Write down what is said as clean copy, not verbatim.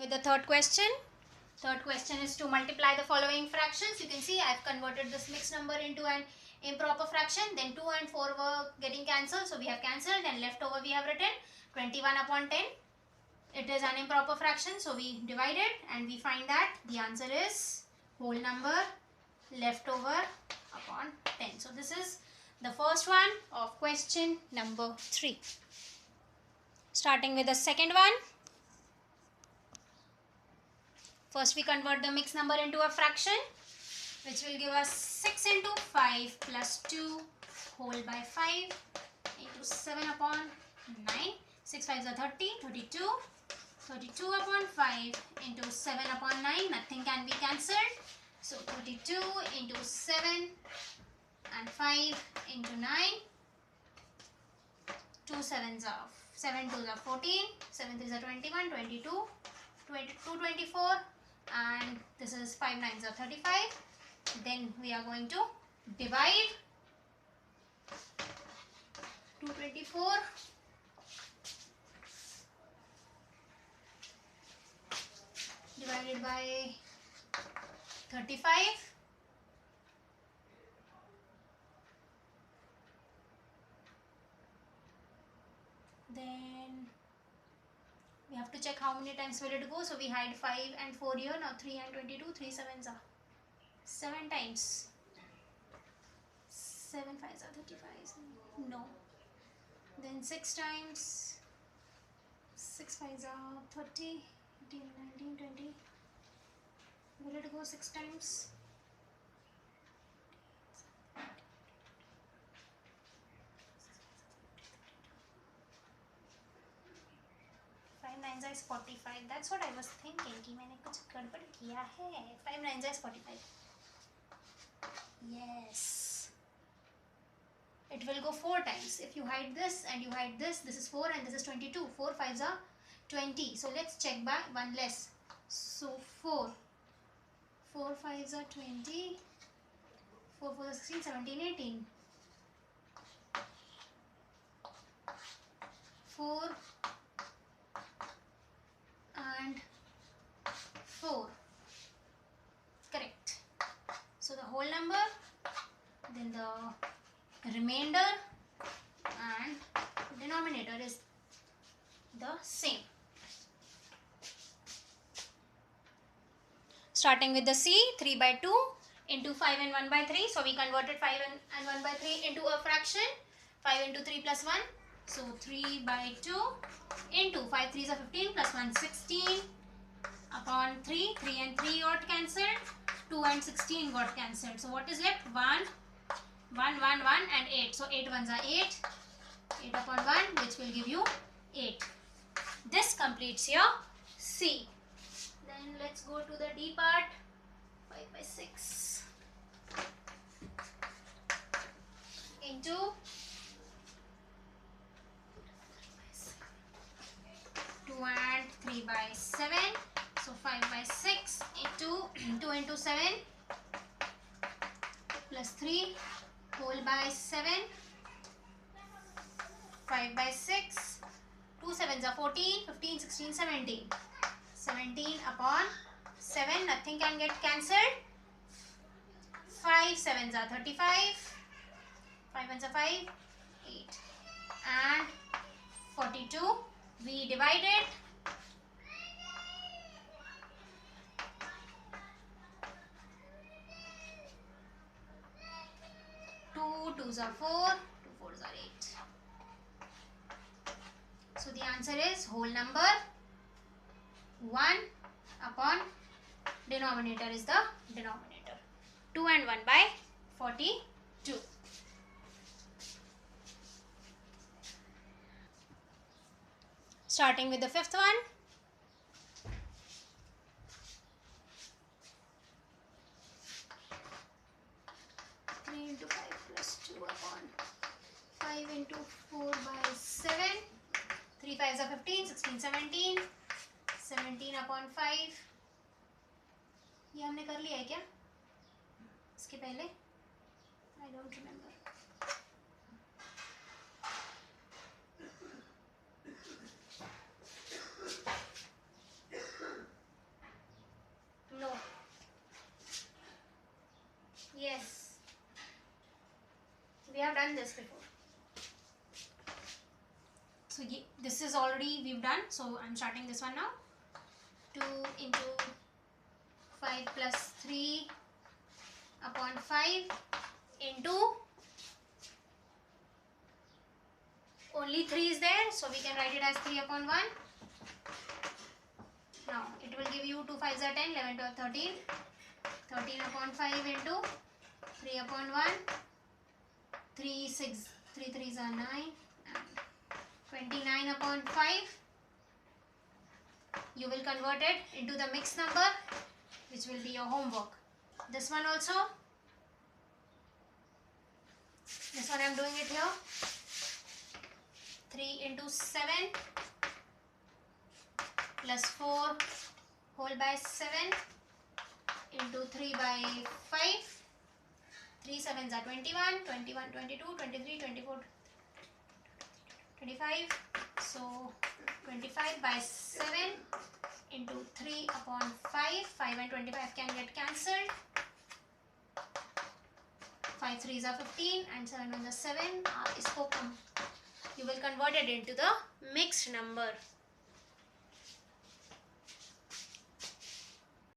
with the third question. Third question is to multiply the following fractions. You can see I have converted this mixed number into an improper fraction. Then 2 and 4 were getting cancelled, so we have cancelled, and left over we have written 21 upon 10. It is an improper fraction, so we divide it and we find that the answer is whole number left over upon 10. So this is the first one of question number 3. Starting with the second one. First we convert the mixed number into a fraction, which will give us 6 into 5 plus 2 whole by 5 into 7 upon 9. 6 5s are 30, 32. 32 upon 5 into 7 upon 9. Nothing can be cancelled. So 32 into 7 and 5 into 9. 2 7s are 7 2s are 14. 7 3s are 21, 22, 22, 24, and this is 5 9s are 35. Then we are going to divide 224 divided by 35. Then we have to check how many times will it go. So we had 5 and 4 here. Now 3 and 22. 3 7s are 7 times. 7 5s are 35. No. Then 6 times. 6 5s are 30. 18, 19, 20. Will it go 6 times? 5 9s is 45. That's what I was thinking कि मैंने कुछ गड़बड़ किया है. 5 9s is 45. Yes. It will go 4 times. If you hide this and you hide this, this is 4 and this is 22. 4 5s are 20. So let's check by one less. So 4 5s are 20. 4 4 are 16, 17, 18. 4 and 4. Correct. So the whole number, then the remainder and denominator is the same. Starting with the C, 3 by 2 into 5 and 1 by 3. So we converted 5 and 1 by 3 into a fraction. 5 into 3 plus 1. So 3 by 2 into 5 3s are 15 plus 1 16 upon 3. 3 and 3 got cancelled. 2 and 16 got cancelled. So what is left? 1, 1, 1, 1 and 8. So 8 1s are 8. 8 upon 1, which will give you 8. This completes your C. Then let's go to the D part. 5 by 6 into 2 and 3 by 7. So 5 by 6 into 2 into 7 plus 3 whole by 7. 5 by 6. 2 7s are 14, 15, 16, 17. 17 upon 7. Nothing can get cancelled. 5 7s are 35. 5 1s are 5. 8. And 42. We divided. 2 2s are 4. 2 4s are 8. So the answer is whole number 1 upon denominator is the denominator. 2 and 1 by 42. Starting with the fifth one. Into 5 plus 2 upon 5 into 4 by 7. 3 5s are 15, 16, 17. 17 upon 5. ये हमने कर लिया है क्या इसके पहले? I don't remember. just before. So this is already we've done. So I'm starting this one now. 2 into 5 plus 3 upon 5 into only 3 is there, so we can write it as 3 upon 1. Now it will give you 2 5s are 10, 11, 12, 13. 13 upon 5 into 3 upon 1. 3 6, 3 3s are 9. And 29 upon 5. You will convert it into the mixed number, which will be your homework. This one also. This one I am doing it here. 3 into 7 plus 4 whole by 7 into 3 by 5. 3 7s are 21, 21, 22, 23, 24, 25. So 25 by 7 into 3 upon 5. 5 and 25 can get cancelled. 5 3s are 15 and 7 1s are 7. You will convert it into the mixed number.